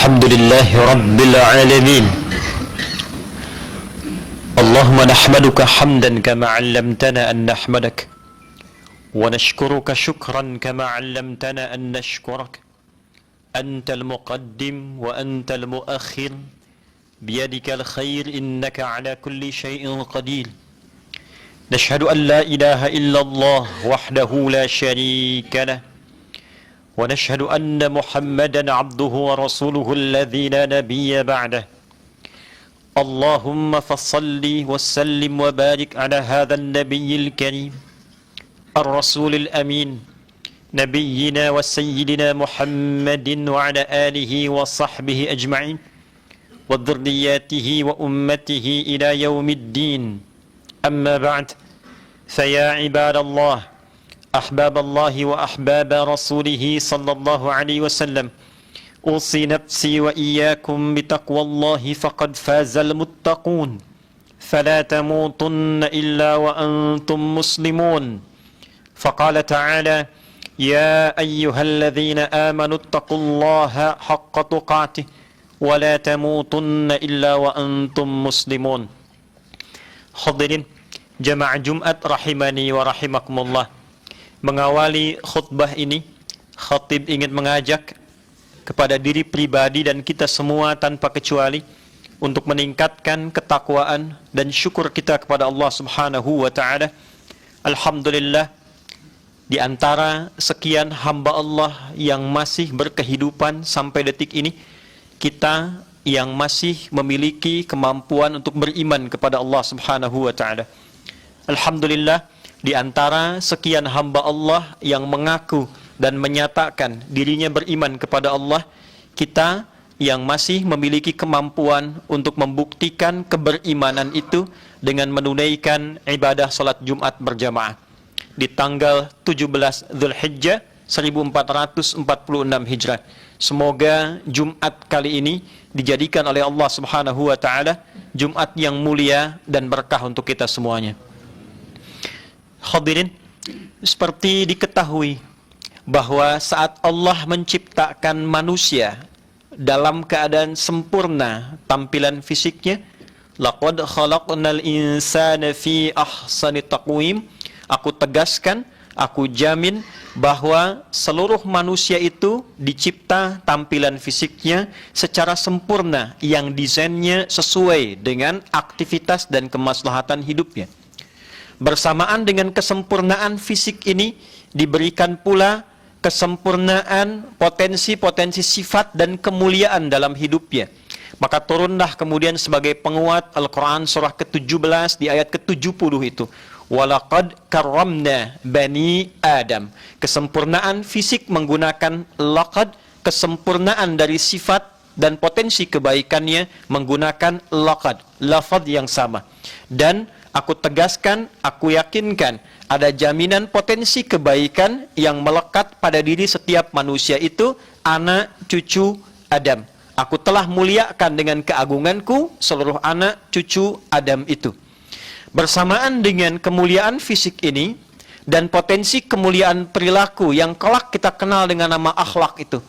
الحمد لله رب العالمين اللهم نحمدك حمدا كما علمتنا أن نحمدك ونشكرك شكرا كما علمتنا أن نشكرك أنت المقدم وأنت المؤخر بيدك الخير إنك على كل شيء قدير نشهد أن لا إله إلا الله وحده لا شريك له ونشهد أن محمدا عبده ورسوله الذي لا نبي بعده اللهم فصل وسلم وبارك على هذا النبي الكريم الرسول الأمين نبينا وسيدنا محمد وعلى آله وصحبه أجمعين وذرياته وأمته إلى يوم الدين أما بعد فيا عباد الله أحباب الله وأحباب رسوله صلى الله عليه وسلم أوصي نفسي وإياكم بتقوى الله فقد فاز المتقون فلا تموتن إلا وأنتم مسلمون فقال تعالى يا أيها الذين آمنوا اتقوا الله حق تقاته ولا تموتن إلا وأنتم مسلمون Hadirin jamaah Jumat rahimani wa rahimakumullah. Mengawali khutbah ini, khatib ingin mengajak kepada diri pribadi dan kita semua tanpa kecuali untuk meningkatkan ketakwaan dan syukur kita kepada Allah Subhanahu wa taala. Alhamdulillah, di antara sekian hamba Allah yang masih berkehidupan sampai detik ini, kita yang masih memiliki kemampuan untuk beriman kepada Allah Subhanahu wa taala. Alhamdulillah, di antara sekian hamba Allah yang mengaku dan menyatakan dirinya beriman kepada Allah, kita yang masih memiliki kemampuan untuk membuktikan keberimanan itu dengan menunaikan ibadah salat Jumat berjamaah di tanggal 17 Dzulhijjah 1446 Hijrah. Semoga Jumat kali ini dijadikan oleh Allah Subhanahu wa taala Jumat yang mulia dan berkah untuk kita semuanya. Hadirin, seperti diketahui bahwa saat Allah menciptakan manusia dalam keadaan sempurna tampilan fisiknya, laqad khalaqnal insana fi ahsani taqwim, aku tegaskan, aku jamin bahwa seluruh manusia itu dicipta tampilan fisiknya secara sempurna yang desainnya sesuai dengan aktivitas dan kemaslahatan hidupnya. Bersamaan dengan kesempurnaan fisik ini diberikan pula kesempurnaan potensi-potensi sifat dan kemuliaan dalam hidupnya. Maka turunlah kemudian sebagai penguat Al-Quran surah ke-17 di ayat ke-70 itu. Walaqad karramna bani Adam. Kesempurnaan fisik menggunakan laqad, kesempurnaan dari sifat dan potensi kebaikannya menggunakan laqad, lafaz yang sama. Dan aku tegaskan, aku yakinkan ada jaminan potensi kebaikan yang melekat pada diri setiap manusia itu, anak cucu Adam. Aku telah muliakan dengan keagunganku seluruh anak cucu Adam itu. Bersamaan dengan kemuliaan fisik ini dan potensi kemuliaan perilaku yang kelak kita kenal dengan nama akhlak itu,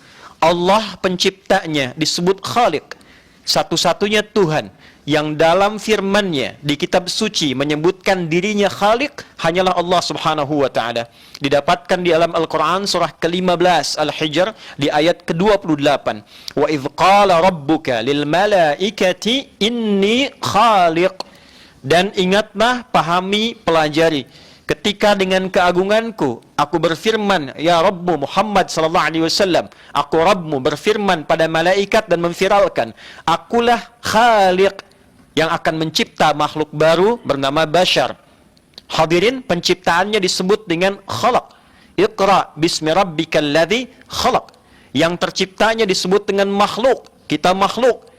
Allah penciptanya disebut Khaliq, satu-satunya Tuhan yang dalam firman-Nya di kitab suci menyebutkan dirinya Khaliq hanyalah Allah Subhanahu wa taala. Didapatkan di dalam Al-Qur'an surah ke-15 Al-Hijr di ayat ke-28. Wa idz qala rabbuka lil malaikati inni khaliq. Dan ingatlah, pahami, pelajari, ketika dengan keagunganku aku berfirman, ya Rabbu Muhammad sallallahu alaihi wasallam, aku Rabbmu berfirman pada malaikat dan memviralkan, akulah Khaliq yang akan mencipta makhluk baru bernama Bashar. Hadirin, penciptaannya disebut dengan khalaq. Iqra bismi rabbikal ladzi khalaq. Yang terciptanya disebut dengan makhluk. Kita makhluk.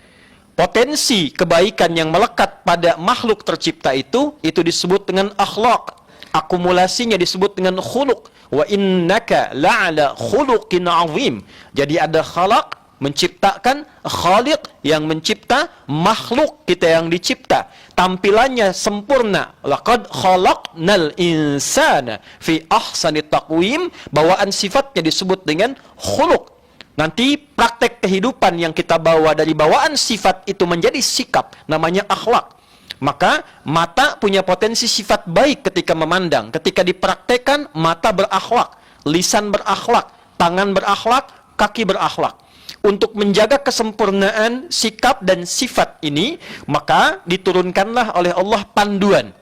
Potensi kebaikan yang melekat pada makhluk tercipta itu disebut dengan akhlak. Akumulasinya disebut dengan khuluq. Wa innaka la'ala khuluqin azim. Jadi ada khalaq, menciptakan, khaliq yang mencipta, makhluk kita yang dicipta. Tampilannya sempurna. Laqad khalaqnal insana fi ahsani taqwim. Bawaan sifatnya disebut dengan khuluq. Nanti praktek kehidupan yang kita bawa dari bawaan sifat itu menjadi sikap, namanya akhlak. Maka mata punya potensi sifat baik ketika memandang. Ketika dipraktekkan, mata berakhlak, lisan berakhlak, tangan berakhlak, kaki berakhlak. Untuk menjaga kesempurnaan sikap dan sifat ini, maka diturunkanlah oleh Allah panduan.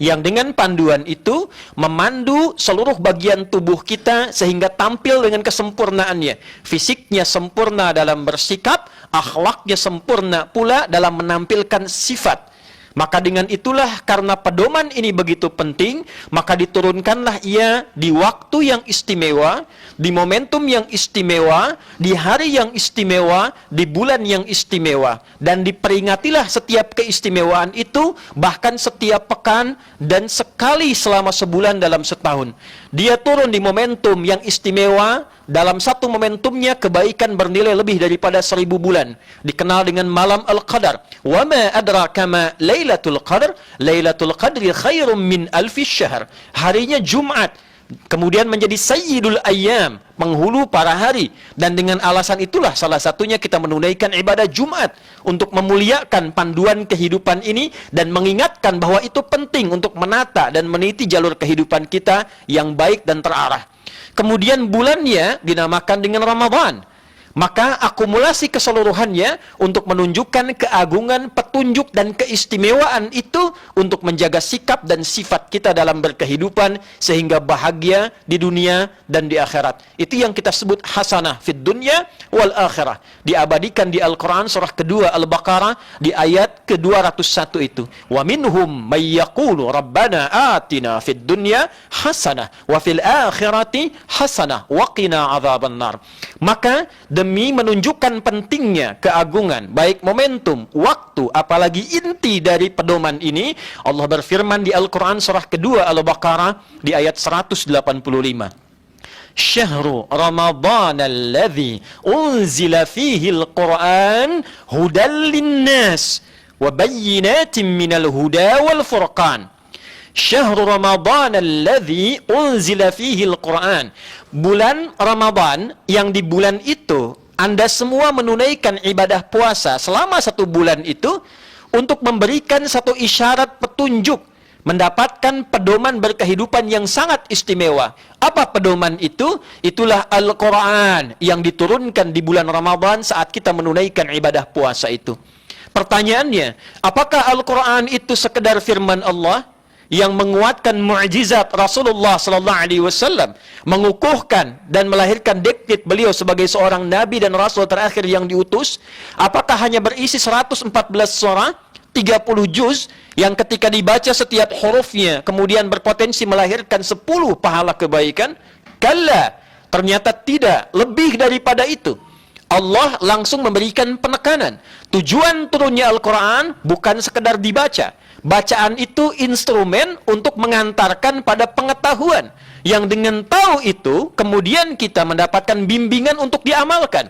Yang dengan panduan itu memandu seluruh bagian tubuh kita sehingga tampil dengan kesempurnaannya. Fisiknya sempurna dalam bersikap, akhlaknya sempurna pula dalam menampilkan sifat. Maka dengan itulah, karena pedoman ini begitu penting, maka diturunkanlah ia di waktu yang istimewa, di momentum yang istimewa, di hari yang istimewa, di bulan yang istimewa. Dan diperingatilah setiap keistimewaan itu, bahkan setiap pekan, dan sekali selama sebulan dalam setahun. Dia turun di momentum yang istimewa. Dalam satu momentumnya kebaikan bernilai lebih daripada 1000 bulan. Dikenal dengan malam Al-Qadar. Wa ma adraka ma Lailatul Qadar? Lailatul Qadri khairum min alfi syahr. Harinya Jumat. Kemudian menjadi Sayyidul Ayyam, penghulu para hari. Dan dengan alasan itulah salah satunya kita menunaikan ibadah Jumat untuk memuliakan panduan kehidupan ini dan mengingatkan bahwa itu penting untuk menata dan meniti jalur kehidupan kita yang baik dan terarah. Kemudian bulannya dinamakan dengan Ramadan. Maka akumulasi keseluruhannya untuk menunjukkan keagungan, petunjuk, dan keistimewaan itu untuk menjaga sikap dan sifat kita dalam berkehidupan sehingga bahagia di dunia dan di akhirat. Itu yang kita sebut hasanah fid dunya wal akhirah. Diabadikan di Al-Quran surah kedua Al-Baqarah di ayat ke-201 itu. Wa minhum may yaqulu rabbana atina fid dunya hasanah wa fil akhirati hasanah wa qina adzaban nar. Maka demi menunjukkan pentingnya keagungan, baik momentum, waktu, apalagi inti dari pedoman ini, Allah berfirman di Al-Quran surah kedua Al-Baqarah di ayat 185. Syahru Ramadhan alladhi unzila fihi al-Quran hudal linnas wa bayyinatin minal huda wal furqan. Syahrul Ramadhan alladhi unzila fihi al-Quran. Bulan Ramadan yang di bulan itu Anda semua menunaikan ibadah puasa selama 1 bulan itu untuk memberikan satu isyarat petunjuk, mendapatkan pedoman berkehidupan yang sangat istimewa. Apa pedoman itu? Itulah Al-Quran yang diturunkan di bulan Ramadan saat kita menunaikan ibadah puasa itu. Pertanyaannya, apakah Al-Quran itu sekedar firman Allah yang menguatkan mukjizat Rasulullah sallallahu alaihi wasallam, mengukuhkan dan melahirkan diktit beliau sebagai seorang nabi dan rasul terakhir yang diutus? Apakah hanya berisi 114 surah, 30 juz yang ketika dibaca setiap hurufnya kemudian berpotensi melahirkan 10 pahala kebaikan? Kalla, ternyata tidak, lebih daripada itu. Allah langsung memberikan penekanan. Tujuan turunnya Al-Quran bukan sekedar dibaca. Bacaan itu instrumen untuk mengantarkan pada pengetahuan. Yang dengan tahu itu, kemudian kita mendapatkan bimbingan untuk diamalkan.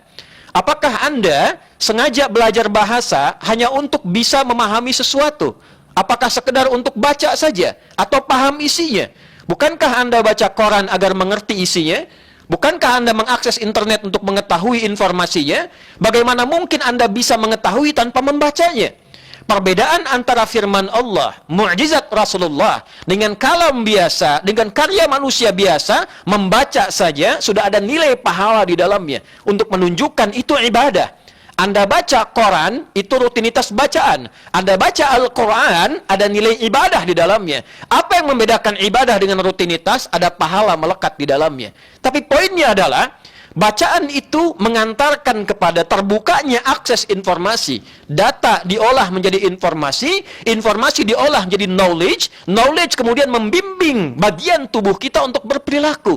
Apakah Anda sengaja belajar bahasa hanya untuk bisa memahami sesuatu? Apakah sekedar untuk baca saja? Atau paham isinya? Bukankah Anda baca koran agar mengerti isinya? Bukankah Anda mengakses internet untuk mengetahui informasinya? Bagaimana mungkin Anda bisa mengetahui tanpa membacanya? Perbedaan antara firman Allah, mukjizat Rasulullah, dengan kalam biasa, dengan karya manusia biasa, membaca saja sudah ada nilai pahala di dalamnya untuk menunjukkan itu ibadah. Anda baca Quran, itu rutinitas bacaan. Anda baca Al-Quran, ada nilai ibadah di dalamnya. Apa yang membedakan ibadah dengan rutinitas? Ada pahala melekat di dalamnya. Tapi poinnya adalah, bacaan itu mengantarkan kepada terbukanya akses informasi. Data diolah menjadi informasi, informasi diolah menjadi knowledge, knowledge kemudian membimbing bagian tubuh kita untuk berperilaku.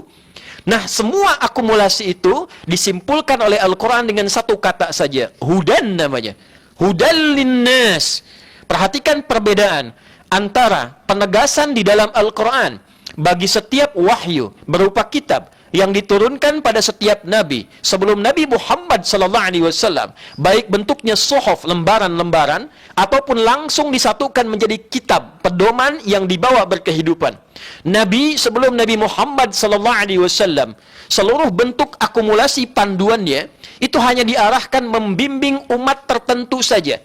Nah, semua akumulasi itu disimpulkan oleh Al-Quran dengan satu kata saja. Hudan namanya. Hudal linnas. Perhatikan perbedaan antara penegasan di dalam Al-Quran bagi setiap wahyu berupa kitab yang diturunkan pada setiap nabi sebelum Nabi Muhammad sallallahu alaihi wasallam, baik bentuknya suhuf, lembaran-lembaran, ataupun langsung disatukan menjadi kitab, pedoman yang dibawa berkehidupan. Nabi sebelum Nabi Muhammad sallallahu alaihi wasallam, seluruh bentuk akumulasi panduannya itu hanya diarahkan membimbing umat tertentu saja,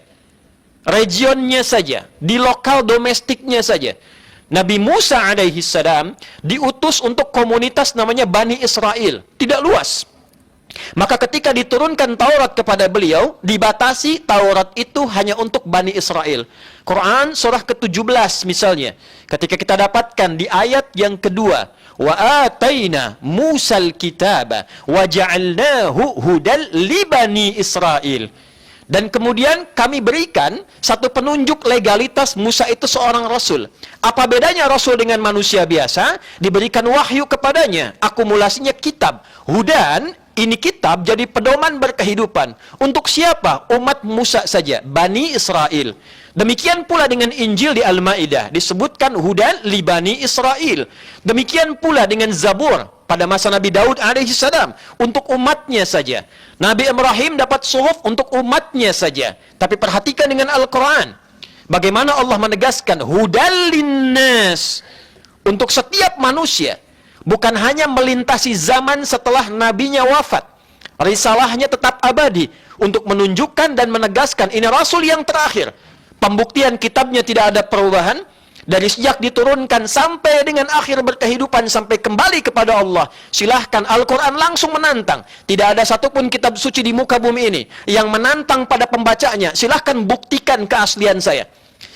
regionnya saja, di lokal domestiknya saja. Nabi Musa alaihi salam diutus untuk komunitas namanya Bani Israel, tidak luas. Maka ketika diturunkan Taurat kepada beliau, dibatasi Taurat itu hanya untuk Bani Israel. Quran surah ke-17 misalnya, ketika kita dapatkan di ayat yang kedua, wa ataina Musal kitaba wa ja'alnahu hudal li Bani Israel. Dan kemudian kami berikan satu penunjuk legalitas Musa itu seorang rasul. Apa bedanya rasul dengan manusia biasa? Diberikan wahyu kepadanya, akumulasinya kitab. Hudan, ini kitab jadi pedoman berkehidupan. Untuk siapa? Umat Musa saja, Bani Israel. Demikian pula dengan Injil di Al-Maidah, disebutkan hudan li Bani Israel. Demikian pula dengan Zabur pada masa Nabi Daud alaihi salam, untuk umatnya saja. Nabi Ibrahim dapat suhuf untuk umatnya saja. Tapi perhatikan dengan Al-Quran, bagaimana Allah menegaskan hudal linnas, untuk setiap manusia, bukan hanya melintasi zaman setelah nabinya wafat. Risalahnya tetap abadi untuk menunjukkan dan menegaskan ini rasul yang terakhir. Pembuktian kitabnya tidak ada perubahan dari sejak diturunkan sampai dengan akhir berkehidupan, sampai kembali kepada Allah. Silahkan, Al-Quran langsung menantang. Tidak ada satupun kitab suci di muka bumi ini yang menantang pada pembacanya. Silahkan buktikan keaslian saya.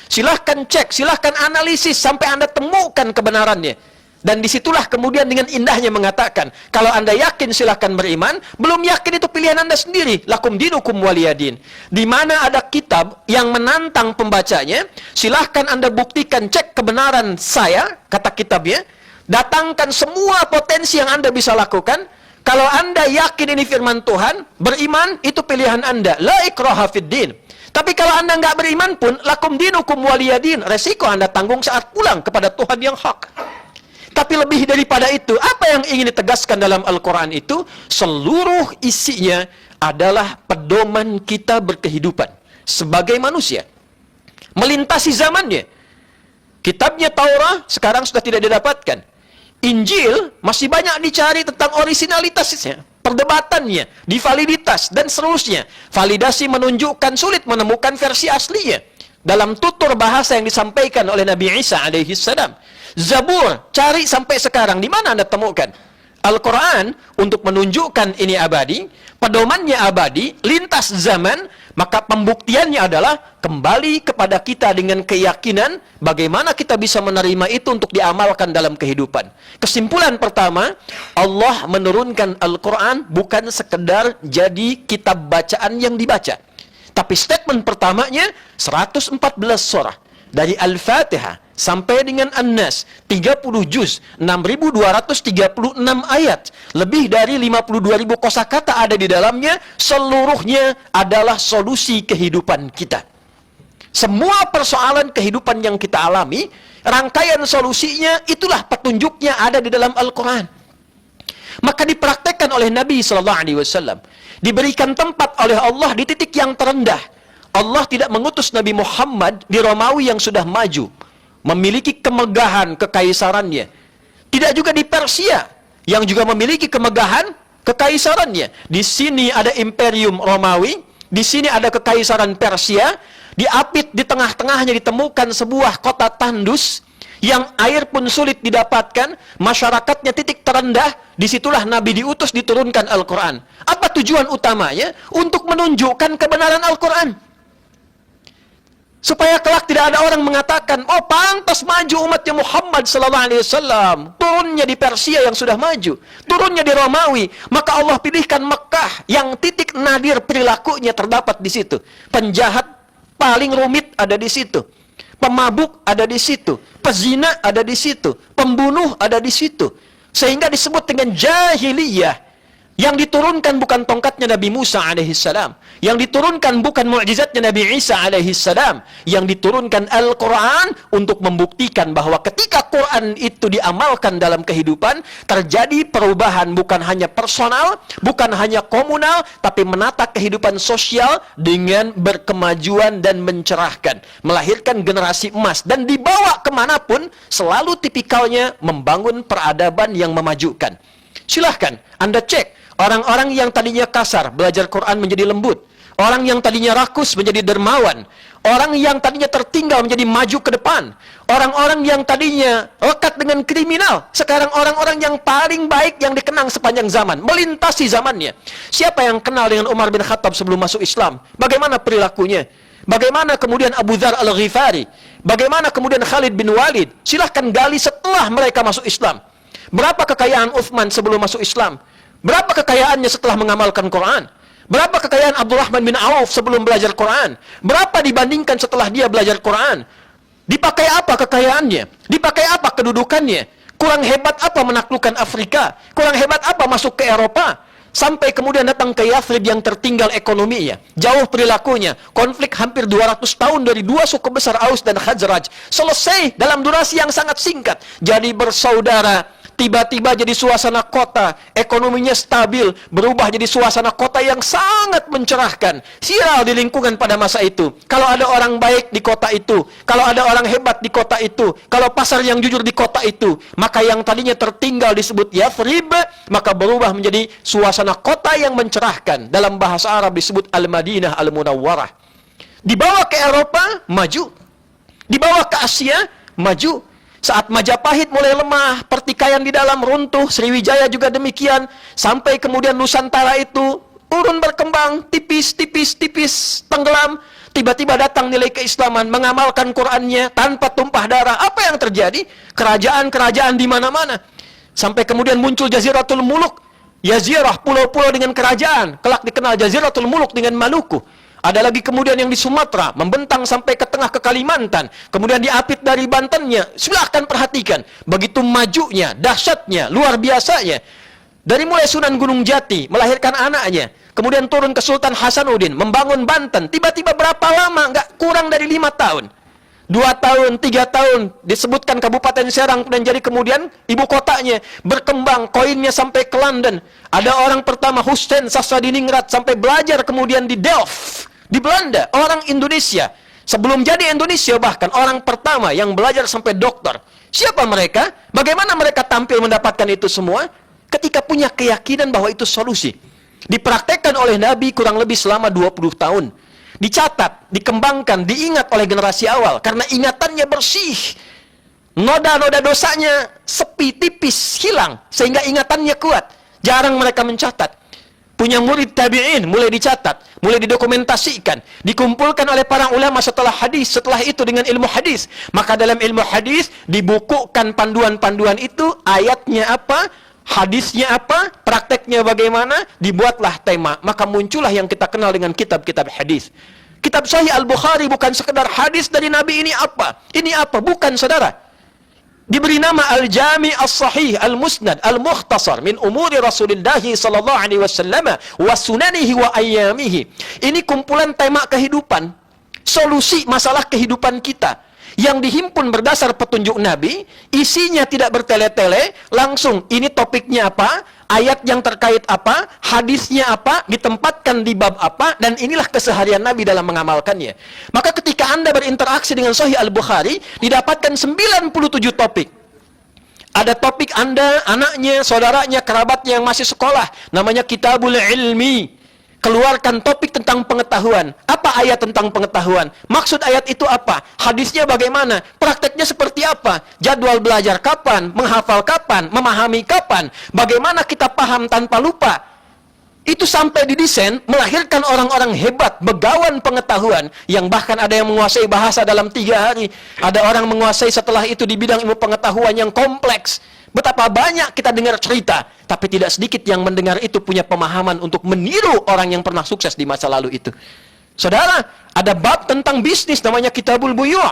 Silahkan cek, silahkan analisis sampai Anda temukan kebenarannya. Dan disitulah kemudian dengan indahnya mengatakan, kalau Anda yakin silahkan beriman, belum yakin itu pilihan Anda sendiri. Lakum dinukum waliyadin. Di mana ada kitab yang menantang pembacanya, silahkan Anda buktikan, cek kebenaran saya, kata kitabnya. Datangkan semua potensi yang Anda bisa lakukan. Kalau Anda yakin ini firman Tuhan, beriman, itu pilihan Anda. La ikraha fid din. Tapi kalau Anda nggak beriman pun, lakum dinukum waliyadin. Resiko Anda tanggung saat pulang kepada Tuhan yang hak. Tapi lebih daripada itu, apa yang ingin ditegaskan dalam Al-Quran itu? Seluruh isinya adalah pedoman kita berkehidupan sebagai manusia, melintasi zamannya. Kitabnya Taurat sekarang sudah tidak didapatkan. Injil masih banyak dicari tentang orisinalitasnya, perdebatannya, di validitas, dan seterusnya. Validasi menunjukkan sulit menemukan versi aslinya dalam tutur bahasa yang disampaikan oleh Nabi Isa alaihi salam. Zabur, cari sampai sekarang, di mana Anda temukan? Al-Quran untuk menunjukkan ini abadi, pedomannya abadi, lintas zaman, maka pembuktiannya adalah kembali kepada kita dengan keyakinan bagaimana kita bisa menerima itu untuk diamalkan dalam kehidupan. Kesimpulan pertama, Allah menurunkan Al-Quran bukan sekedar jadi kitab bacaan yang dibaca. Tapi statement pertamanya 114 surah. Dari Al-Fatihah sampai dengan An-Nas, 30 juz, 6.236 ayat, lebih dari 52.000 kosakata ada di dalamnya. Seluruhnya adalah solusi kehidupan kita. Semua persoalan kehidupan yang kita alami, rangkaian solusinya, itulah petunjuknya ada di dalam Al-Quran. Maka dipraktekkan oleh Nabi SAW, diberikan tempat oleh Allah di titik yang terendah. Allah tidak mengutus Nabi Muhammad di Romawi yang sudah maju, memiliki kemegahan kekaisarannya. Tidak juga di Persia, yang juga memiliki kemegahan kekaisarannya. Di sini ada Imperium Romawi, di sini ada kekaisaran Persia. Diapit di tengah-tengahnya ditemukan sebuah kota tandus, yang air pun sulit didapatkan, masyarakatnya titik terendah. Disitulah Nabi diutus, diturunkan Al-Quran. Apa tujuan utamanya? Untuk menunjukkan kebenaran Al-Quran, supaya kelak tidak ada orang mengatakan, oh pantas maju umatnya Muhammad sallallahu alaihi wasallam, turunnya di Persia yang sudah maju, turunnya di Romawi. Maka Allah pilihkan Mekah yang titik nadir perilakunya terdapat di situ. Penjahat paling rumit ada di situ, pemabuk ada di situ, pezina ada di situ, pembunuh ada di situ. Sehingga disebut dengan jahiliyah. Yang diturunkan bukan tongkatnya Nabi Musa alaihissalam. Yang diturunkan bukan mukjizatnya Nabi Isa alaihissalam. Yang diturunkan Al-Quran untuk membuktikan bahwa ketika Quran itu diamalkan dalam kehidupan, terjadi perubahan bukan hanya personal, bukan hanya komunal, tapi menata kehidupan sosial dengan berkemajuan dan mencerahkan. Melahirkan generasi emas. Dan dibawa kemanapun, selalu tipikalnya membangun peradaban yang memajukan. Silahkan Anda cek. Orang-orang yang tadinya kasar, belajar Quran menjadi lembut. Orang yang tadinya rakus menjadi dermawan. Orang yang tadinya tertinggal menjadi maju ke depan. Orang-orang yang tadinya lekat dengan kriminal, sekarang orang-orang yang paling baik yang dikenang sepanjang zaman, melintasi zamannya. Siapa yang kenal dengan Umar bin Khattab sebelum masuk Islam? Bagaimana perilakunya? Bagaimana kemudian Abu Dzar Al-Ghifari? Bagaimana kemudian Khalid bin Walid? Silahkan gali setelah mereka masuk Islam. Berapa kekayaan Uthman sebelum masuk Islam? Berapa kekayaannya setelah mengamalkan Quran? Berapa kekayaan Abdurrahman bin Auf sebelum belajar Quran? Berapa dibandingkan setelah dia belajar Quran? Dipakai apa kekayaannya? Dipakai apa kedudukannya? Kurang hebat apa menaklukkan Afrika? Kurang hebat apa masuk ke Eropa? Sampai kemudian datang ke Yathrib yang tertinggal ekonominya, jauh perilakunya, konflik hampir 200 tahun dari dua suku besar Aus dan Khazraj, selesai dalam durasi yang sangat singkat, jadi bersaudara. Tiba-tiba jadi suasana kota, ekonominya stabil, berubah jadi suasana kota yang sangat mencerahkan. Sial di lingkungan pada masa itu. Kalau ada orang baik di kota itu, kalau ada orang hebat di kota itu, kalau pasar yang jujur di kota itu, maka yang tadinya tertinggal disebut Yathrib, maka berubah menjadi suasana kota yang mencerahkan. Dalam bahasa Arab disebut Al-Madinah Al-Munawwarah. Dibawa ke Eropa, maju. Dibawa ke Asia, maju. Saat Majapahit mulai lemah, pertikaian di dalam runtuh, Sriwijaya juga demikian, sampai kemudian Nusantara itu urun berkembang, tipis, tenggelam. Tiba-tiba datang nilai keislaman, mengamalkan Qur'annya tanpa tumpah darah. Apa yang terjadi? Kerajaan-kerajaan di mana-mana. Sampai kemudian muncul Jaziratul Muluk, Jazirah, pulau-pulau dengan kerajaan. Kelak dikenal Jaziratul Muluk dengan Maluku. Ada lagi kemudian yang di Sumatera, membentang sampai ke tengah ke Kalimantan. Kemudian diapit dari Bantennya. Silahkan perhatikan. Begitu majunya, dahsyatnya, luar biasanya. Dari mulai Sunan Gunung Jati, melahirkan anaknya. Kemudian turun ke Sultan Hasanuddin, membangun Banten. Tiba-tiba berapa lama? Nggak kurang dari 5 tahun. 2 tahun, 3 tahun, disebutkan Kabupaten Serang dan jadi kemudian ibu kotanya berkembang, koinnya sampai ke London. Ada orang pertama Hussein Sasradiningrat sampai belajar kemudian di Delft, di Belanda, orang Indonesia. Sebelum jadi Indonesia bahkan orang pertama yang belajar sampai doktor. Siapa mereka? Bagaimana mereka tampil mendapatkan itu semua? Ketika punya keyakinan bahwa itu solusi. Dipraktekkan oleh Nabi kurang lebih selama 20 tahun. Dicatat, dikembangkan, diingat oleh generasi awal. Karena ingatannya bersih. Noda-noda dosanya sepi, tipis, hilang. Sehingga ingatannya kuat. Jarang mereka mencatat. Punya murid tabi'in, mulai dicatat, mulai didokumentasikan, dikumpulkan oleh para ulama setelah hadis, setelah itu dengan ilmu hadis. Maka dalam ilmu hadis, dibukukan panduan-panduan itu, ayatnya apa, hadisnya apa, prakteknya bagaimana, dibuatlah tema. Maka muncullah yang kita kenal dengan kitab-kitab hadis. Kitab Sahih Al-Bukhari bukan sekedar hadis dari Nabi ini apa, bukan saudara. Diberi nama Al-Jami' As-Sahih Al-Musnad Al-Mukhtasar min umuri Rasulullah sallallahu alaihi wasallam wa sunanihi wa ayyamihi. Ini kumpulan tema kehidupan, solusi masalah kehidupan kita yang dihimpun berdasar petunjuk Nabi, isinya tidak bertele-tele, langsung ini topiknya apa, ayat yang terkait apa, hadisnya apa, ditempatkan di bab apa, dan inilah keseharian Nabi dalam mengamalkannya. Maka ketika Anda berinteraksi dengan Sahih Al-Bukhari, didapatkan 97 topik. Ada topik Anda, anaknya, saudaranya, kerabatnya yang masih sekolah, namanya Kitabul Ilmi. Keluarkan topik tentang pengetahuan. Apa ayat tentang pengetahuan? Maksud ayat itu apa? Hadisnya bagaimana? Prakteknya seperti apa? Jadwal belajar kapan? Menghafal kapan? Memahami kapan? Bagaimana kita paham tanpa lupa? Itu sampai didesain melahirkan orang-orang hebat, begawan pengetahuan, yang bahkan ada yang menguasai bahasa dalam 3 hari. Ada orang menguasai setelah itu di bidang ilmu pengetahuan yang kompleks. Betapa banyak kita dengar cerita, tapi tidak sedikit yang mendengar itu punya pemahaman untuk meniru orang yang pernah sukses di masa lalu itu. Saudara, ada bab tentang bisnis namanya Kitabul Buyu'.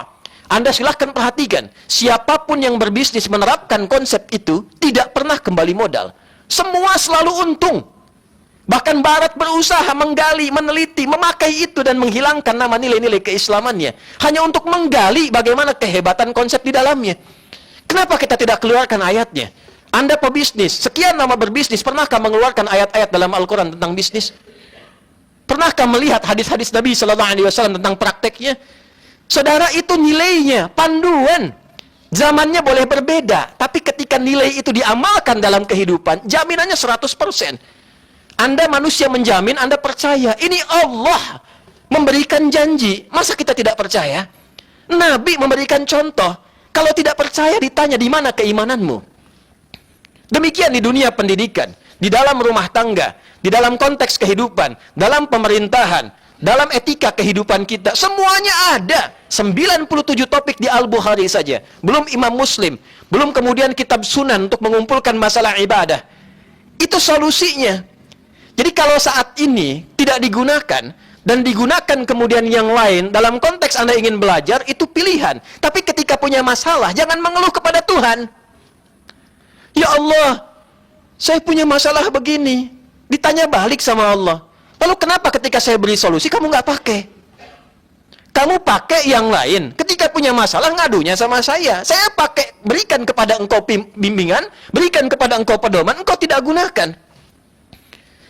Anda silahkan perhatikan, siapapun yang berbisnis menerapkan konsep itu tidak pernah kembali modal. Semua selalu untung. Bahkan Barat berusaha menggali, meneliti, memakai itu dan menghilangkan nama nilai-nilai keislamannya. Hanya untuk menggali bagaimana kehebatan konsep di dalamnya. Kenapa kita tidak keluarkan ayatnya? Anda pebisnis, sekian lama berbisnis, pernahkah mengeluarkan ayat-ayat dalam Al-Quran tentang bisnis? Pernahkah melihat hadis-hadis Nabi SAW tentang prakteknya? Saudara, itu nilainya, panduan. Zamannya boleh berbeda, tapi ketika nilai itu diamalkan dalam kehidupan, jaminannya 100%. Anda manusia menjamin, Anda percaya. Ini Allah memberikan janji. Masa kita tidak percaya? Nabi memberikan contoh. Kalau tidak percaya ditanya di mana keimananmu. Demikian di dunia pendidikan, di dalam rumah tangga, di dalam konteks kehidupan, dalam pemerintahan, dalam etika kehidupan kita. Semuanya ada. 97 topik di Al-Bukhari saja. Belum Imam Muslim. Belum kemudian kitab sunan untuk mengumpulkan masalah ibadah. Itu solusinya. Jadi kalau saat ini tidak digunakan, dan digunakan kemudian yang lain, dalam konteks Anda ingin belajar, itu pilihan. Tapi ketika punya masalah, jangan mengeluh kepada Tuhan. Ya Allah, saya punya masalah begini. Ditanya balik sama Allah. Lalu kenapa ketika saya beri solusi, kamu nggak pakai? Kamu pakai yang lain. Ketika punya masalah, ngadunya sama saya. Saya pakai, berikan kepada engkau bimbingan, berikan kepada engkau pedoman, engkau tidak gunakan.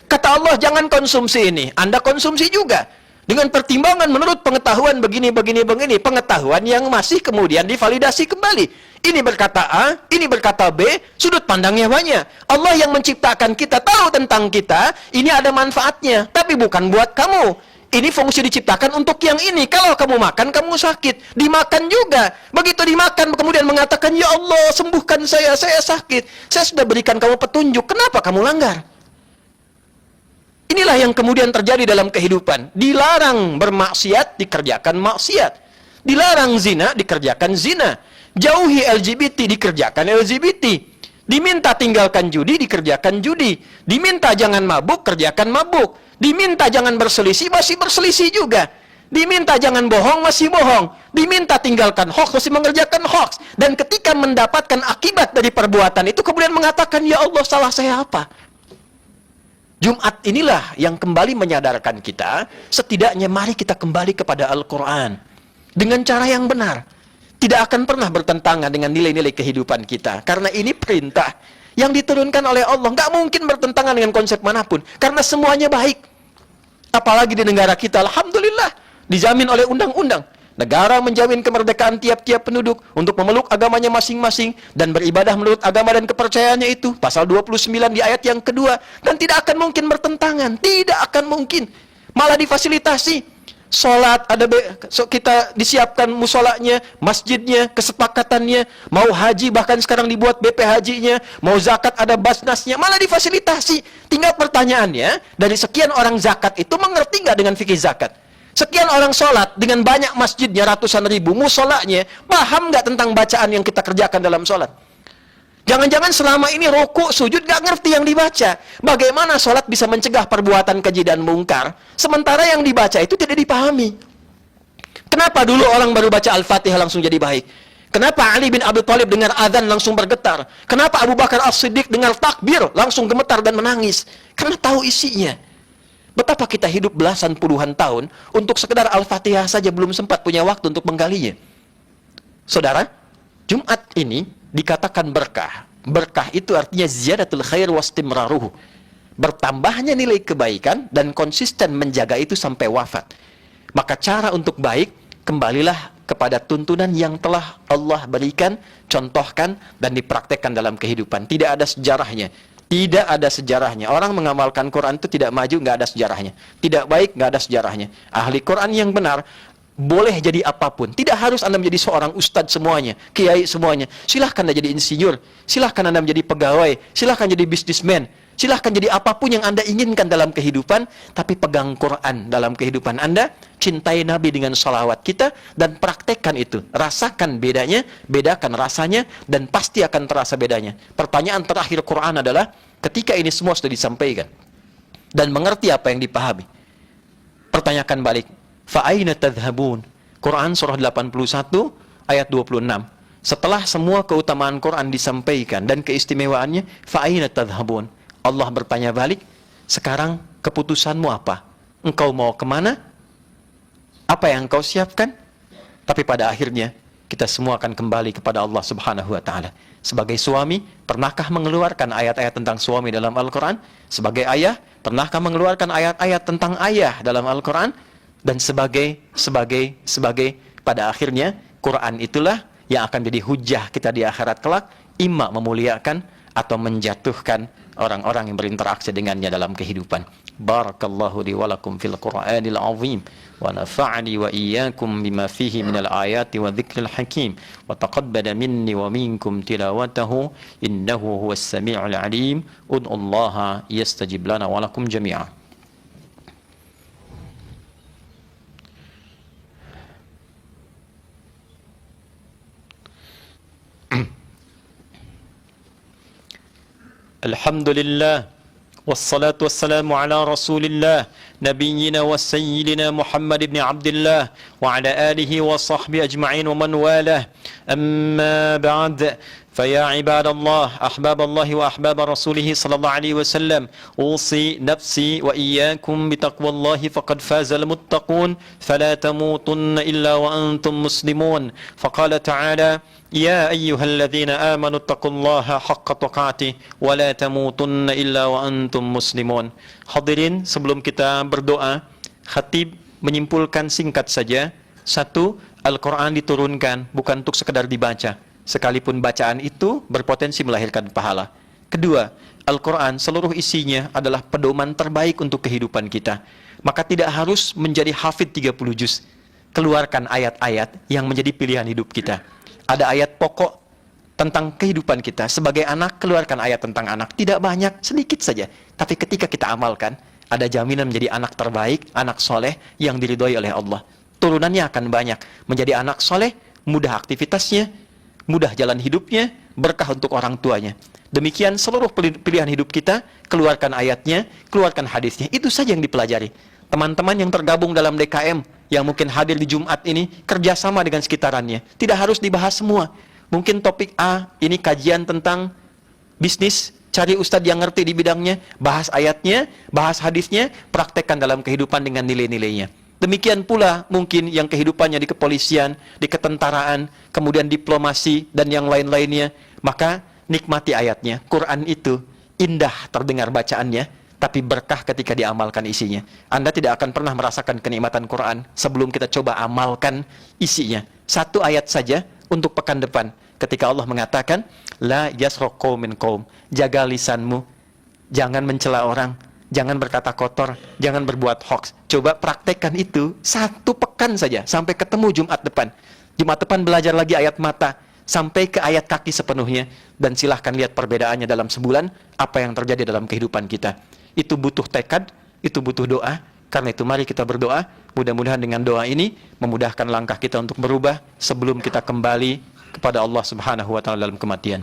Kata Allah, jangan konsumsi ini. Anda konsumsi juga. Dengan pertimbangan menurut pengetahuan begini. Pengetahuan yang masih kemudian divalidasi kembali. Ini berkata A, ini berkata B, sudut pandangnya banyak. Allah yang menciptakan kita, tahu tentang kita, ini ada manfaatnya. Tapi bukan buat kamu. Ini fungsi diciptakan untuk yang ini. Kalau kamu makan, kamu sakit. Dimakan juga. Begitu dimakan, kemudian mengatakan, ya Allah, sembuhkan saya sakit. Saya sudah berikan kamu petunjuk. Kenapa kamu langgar? Inilah yang kemudian terjadi dalam kehidupan. Dilarang bermaksiat, dikerjakan maksiat. Dilarang zina, dikerjakan zina. Jauhi LGBT, dikerjakan LGBT. Diminta tinggalkan judi, dikerjakan judi. Diminta jangan mabuk, kerjakan mabuk. Diminta jangan berselisih, masih berselisih juga. Diminta jangan bohong, masih bohong. Diminta tinggalkan hoax, masih mengerjakan hoax. Dan ketika mendapatkan akibat dari perbuatan itu, kemudian mengatakan, ya Allah, salah saya apa? Jumat inilah yang kembali menyadarkan kita, setidaknya mari kita kembali kepada Al-Quran. Dengan cara yang benar. Tidak akan pernah bertentangan dengan nilai-nilai kehidupan kita. Karena ini perintah yang diturunkan oleh Allah. Nggak mungkin bertentangan dengan konsep manapun. Karena semuanya baik. Apalagi di negara kita, alhamdulillah, dijamin oleh undang-undang. Negara menjamin kemerdekaan tiap-tiap penduduk untuk memeluk agamanya masing-masing dan beribadah menurut agama dan kepercayaannya itu. Pasal 29 di ayat yang kedua. Dan tidak akan mungkin bertentangan. Tidak akan mungkin. Malah difasilitasi. Sholat, kita disiapkan musolanya, masjidnya, kesepakatannya. Mau haji, bahkan sekarang dibuat BP hajinya. Mau zakat, ada basnasnya. Malah difasilitasi. Tinggal pertanyaannya, dari sekian orang zakat itu mengerti nggak dengan fikih zakat? Sekian orang sholat dengan banyak masjidnya, ratusan ribu, musolanya, paham nggak tentang bacaan yang kita kerjakan dalam sholat? Jangan-jangan selama ini rukuk, sujud, nggak ngerti yang dibaca. Bagaimana sholat bisa mencegah perbuatan keji dan mungkar, sementara yang dibaca itu tidak dipahami? Kenapa dulu orang baru baca Al-Fatihah langsung jadi baik? Kenapa Ali bin Abi Thalib dengar azan langsung bergetar? Kenapa Abu Bakar As-Siddiq dengar takbir langsung gemetar dan menangis? Karena tahu isinya. Betapa kita hidup belasan puluhan tahun untuk sekedar Al-Fatihah saja belum sempat punya waktu untuk menggalinya. Saudara, Jumat ini dikatakan berkah. Berkah itu artinya ziyadatul khair wastimraruhu. Bertambahnya nilai kebaikan dan konsisten menjaga itu sampai wafat. Maka cara untuk baik, kembalilah kepada tuntunan yang telah Allah berikan, contohkan, dan dipraktekkan dalam kehidupan. Tidak ada sejarahnya. Tidak ada sejarahnya. Orang mengamalkan Quran itu tidak maju, nggak ada sejarahnya. Tidak baik, nggak ada sejarahnya. Ahli Quran yang benar, boleh jadi apapun. Tidak harus Anda menjadi seorang ustadz semuanya, kiai semuanya. Silahkan Anda jadi insinyur, silahkan Anda menjadi pegawai, silahkan jadi bisnismen, silahkan jadi apapun yang Anda inginkan dalam kehidupan, tapi pegang Quran dalam kehidupan Anda, cintai Nabi dengan salawat kita, dan praktekkan itu. Rasakan bedanya, bedakan rasanya, dan pasti akan terasa bedanya. Pertanyaan terakhir Quran adalah, ketika ini semua sudah disampaikan, dan mengerti apa yang dipahami, pertanyakan balik, fa'aina tadhhabun? Quran surah 81 ayat 26. Setelah semua keutamaan Quran disampaikan dan keistimewaannya, fa'aina tadhhabun? Allah bertanya balik, Sekarang keputusanmu apa? Engkau mau kemana? Apa yang engkau siapkan? Tapi pada akhirnya kita semua akan kembali kepada Allah Subhanahu wa taala. Sebagai suami, pernahkah mengeluarkan ayat-ayat tentang suami dalam Al-Qur'an? Sebagai ayah, pernahkah mengeluarkan ayat-ayat tentang ayah dalam Al-Qur'an? Dan sebagai pada akhirnya Quran itulah yang akan jadi hujah kita di akhirat kelak, imma memuliakan atau menjatuhkan orang-orang yang berinteraksi dengannya dalam kehidupan. Barakallahu li wa lakum fil Qur'anil azim wa nafa'ani wa iyyakum bima fihi minal ayati wa dzikril hakim wa taqabbala minni wa minkum tilawatahu innahu huwas samiul alim. Ud'ullaha yastajib lana wa lakum jami'an. Alhamdulillah wassalatu wassalamu ala rasulillah nabiyyina wa sayyidina Muhammad ibn Abdullah wa ala alihi wa sahbihi ajma'in wa man walah amma ba'd فيا عباد الله أحباب الله وأحباب رسوله صلى الله عليه وسلم أوصي نفسي وإياكم بتقوى الله فقد فاز المتقون فلا تموتن إلا وأنتم مسلمون فقال تعالى يا أيها الذين آمنوا اتقوا الله حق تقاته ولا تموتن إلا وأنتم مسلمون. Hadirin, sebelum kita berdoa, khatib menyimpulkan singkat saja. Satu, Al-Quran diturunkan bukan untuk sekedar dibaca, sekalipun bacaan itu berpotensi melahirkan pahala. Kedua, Al-Quran seluruh isinya adalah pedoman terbaik untuk kehidupan kita. Maka tidak harus menjadi hafid 30 juz. Keluarkan ayat-ayat yang menjadi pilihan hidup kita. Ada ayat pokok tentang kehidupan kita. Sebagai anak, keluarkan ayat tentang anak. Tidak banyak, sedikit saja. Tapi ketika kita amalkan, ada jaminan menjadi anak terbaik, anak soleh yang diridhoi oleh Allah. Turunannya akan banyak. Menjadi anak soleh, mudah aktivitasnya, mudah jalan hidupnya, berkah untuk orang tuanya. Demikian seluruh pilihan hidup kita, keluarkan ayatnya, keluarkan hadisnya. Itu saja yang dipelajari. Teman-teman yang tergabung dalam DKM, yang mungkin hadir di Jumat ini, kerjasama dengan sekitarannya. Tidak harus dibahas semua. Mungkin topik A, ini kajian tentang bisnis, cari ustadz yang ngerti di bidangnya, bahas ayatnya, bahas hadisnya, praktekkan dalam kehidupan dengan nilai-nilainya. Demikian pula mungkin yang kehidupannya di kepolisian, di ketentaraan, kemudian diplomasi, dan yang lain-lainnya. Maka nikmati ayatnya. Quran itu indah terdengar bacaannya, tapi berkah ketika diamalkan isinya. Anda tidak akan pernah merasakan kenikmatan Quran sebelum kita coba amalkan isinya. Satu ayat saja untuk pekan depan. Ketika Allah mengatakan, La yasraq qaumin qaum. Jaga lisanmu, jangan mencela orang, jangan berkata kotor, jangan berbuat hoax. Coba praktekkan itu satu pekan saja, sampai ketemu Jumat depan. Jumat depan belajar lagi ayat mata, sampai ke ayat kaki sepenuhnya. Dan silahkan lihat perbedaannya dalam sebulan, apa yang terjadi dalam kehidupan kita. Itu butuh tekad, itu butuh doa. Karena itu mari kita berdoa, mudah-mudahan dengan doa ini memudahkan langkah kita untuk berubah sebelum kita kembali kepada Allah Subhanahu wa taala dalam kematian.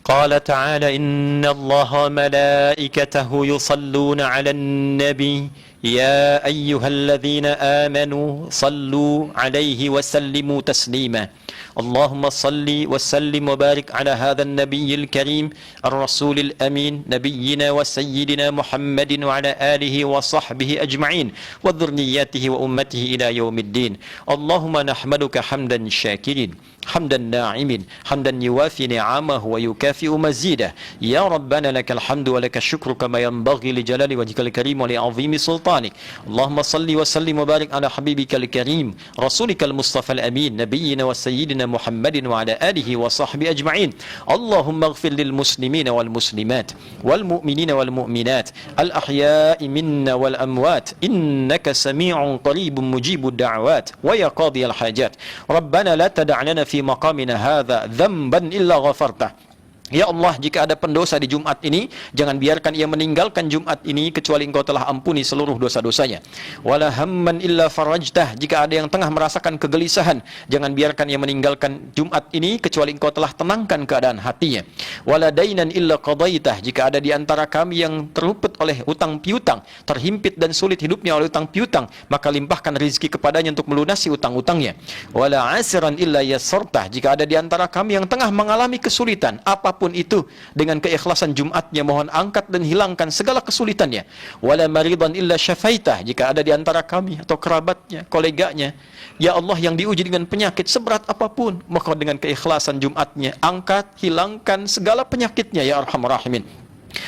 Qala ta'ala inna Allaha malaikatahu yusalluna 'alan nabi ya ayyuhalladzina amanu sallu 'alaihi wa sallimu taslima. اللهم صل وسلم وبارك على هذا النبي الكريم الرسول الأمين نبينا وسيدنا محمد وعلى آله وصحبه أجمعين وذرياته وأمته إلى يوم الدين. اللهم نحمدك حمدا شاكرين حمدا ناعمين حمدا يوافي نعمه ويكافئ مزيده. يا ربنا لك الحمد ولك الشكر كما ينبغي لجلال وجهك الكريم ولعظيم سلطانك. اللهم صل وسلم وبارك على حبيبك الكريم رسولك المصطفى الأمين نبينا وسيدنا محمد وعلى آله وصحبه أجمعين. اللهم اغفر للمسلمين والمسلمات والمؤمنين والمؤمنات الأحياء منا والأموات إنك سميع قريب مجيب الدعوات ويا قاضي الحاجات. ربنا لا تدع لنا في مقامنا هذا ذنبا إلا غفرته. Ya Allah, jika ada pendosa di Jumat ini, jangan biarkan ia meninggalkan Jumat ini kecuali Engkau telah ampuni seluruh dosa-dosanya. Wala hamman illa farajtah, jika ada yang tengah merasakan kegelisahan, jangan biarkan ia meninggalkan Jumat ini kecuali Engkau telah tenangkan keadaan hatinya. Wala dainan illa qadaitah, jika ada di antara kami yang terluput oleh utang piutang, terhimpit dan sulit hidupnya oleh utang piutang, maka limpahkan rezeki kepadanya untuk melunasi utang-utangnya. Wala asiran illa yassartah, jika ada di antara kami yang tengah mengalami kesulitan, apapun apapun itu dengan keikhlasan Jumatnya, mohon angkat dan hilangkan segala kesulitannya. Wala maridan illa syafaitah, jika ada di antara kami atau kerabatnya, koleganya, ya Allah, yang diuji dengan penyakit seberat apapun, maka dengan keikhlasan Jumatnya angkat, hilangkan segala penyakitnya ya arhamar rahimin.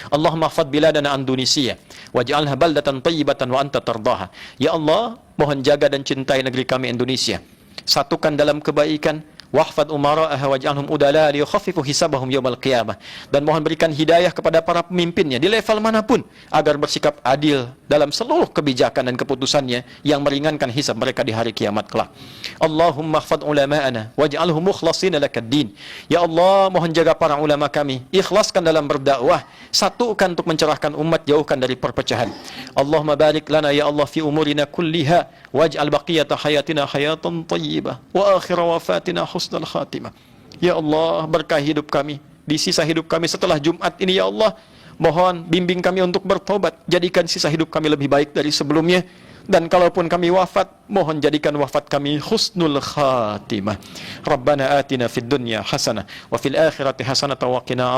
Allahumma hafadz biladana Indonesia waj'alha baldatan thayyibatan wa anta tardaha. Ya Allah, mohon jaga dan cintai negeri kami Indonesia, satukan dalam kebaikan, wahfad umara'aha waj'alhum udala liyukhaffifu hisabahum yaumal qiyamah, dan mohon berikan hidayah kepada para pemimpinnya di level manapun agar bersikap adil dalam seluruh kebijakan dan keputusannya yang meringankan hisab mereka di hari kiamat kelak. Allahumma hafad ulama'ana waj'alhum mukhlashina lakad-din. Ya Allah, mohon jaga para ulama kami, ikhlaskan dalam berdakwah, satukan untuk mencerahkan umat, jauhkan dari perpecahan. Allahumma barik lana ya Allah fi umurina kulliha waj'al baqiyata hayatina hayatan thayyibah wa akhir wafatina husnul khatimah. Ya Allah, berkahi hidup kami di sisa hidup kami setelah Jumat ini ya Allah. Mohon bimbing kami untuk bertobat, jadikan sisa hidup kami lebih baik dari sebelumnya, dan kalaupun kami wafat, mohon jadikan wafat kami husnul khatimah. Rabbana atina fid dunya hasanah wa fil akhirati hasanah wa qina